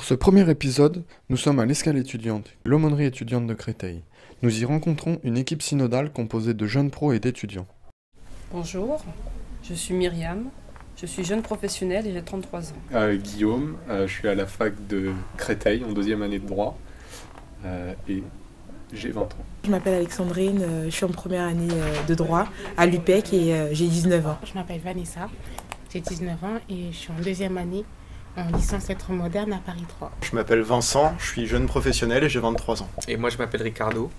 Pour ce premier épisode, nous sommes à l'Escale étudiante, l'aumônerie étudiante de Créteil. Nous y rencontrons une équipe synodale composée de jeunes pros et d'étudiants. Bonjour, je suis Myriam, je suis jeune professionnelle et j'ai 33 ans. Guillaume, je suis à la fac de Créteil en deuxième année de droit et j'ai 20 ans. Je m'appelle Alexandrine, je suis en première année de droit à l'UPEC et j'ai 19 ans. Je m'appelle Vanessa, j'ai 19 ans et je suis en deuxième année en licence lettres modernes à Paris 3. Je m'appelle Vincent, je suis jeune professionnel et j'ai 23 ans. Et moi je m'appelle Ricardo,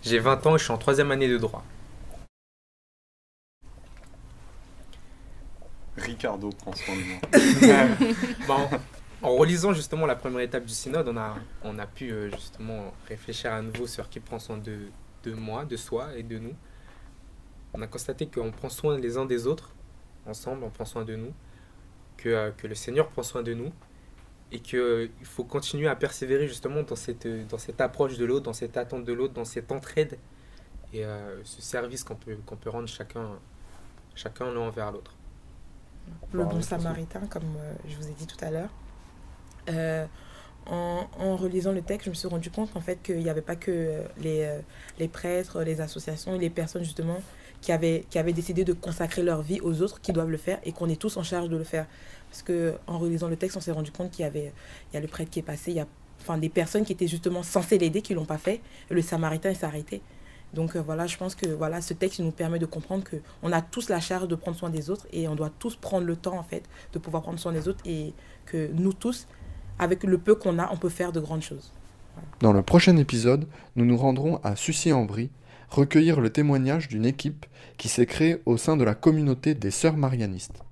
j'ai 20 ans et je suis en troisième année de droit. Ricardo prend soin de moi. En relisant justement la première étape du synode, on a pu justement réfléchir à nouveau sur qui prend soin de moi, de soi et de nous. On a constaté qu'on prend soin les uns des autres, ensemble, on prend soin de nous, que le Seigneur prend soin de nous et qu'il faut continuer à persévérer justement dans cette approche de l'autre, dans cette attente de l'autre, dans cette entraide et ce service qu'on peut rendre chacun l'un envers l'autre. Le bon samaritain, comme je vous ai dit tout à l'heure. En relisant le texte, je me suis rendu compte en fait qu'il n'y avait pas que les prêtres, les associations et les personnes justement qui avaient décidé de consacrer leur vie aux autres qui doivent le faire et qu'on est tous en charge de le faire. Parce qu'en relisant le texte, on s'est rendu compte qu'il y a le prêtre qui est passé, il y a des personnes qui étaient justement censées l'aider qui ne l'ont pas fait, et le samaritain s'est arrêté. Donc je pense que ce texte nous permet de comprendre qu'on a tous la charge de prendre soin des autres et on doit tous prendre le temps en fait de pouvoir prendre soin des autres et que nous tous, avec le peu qu'on a, on peut faire de grandes choses. Voilà. Dans le prochain épisode, nous nous rendrons à Sucy-en-Brie, recueillir le témoignage d'une équipe qui s'est créée au sein de la communauté des Sœurs Marianistes.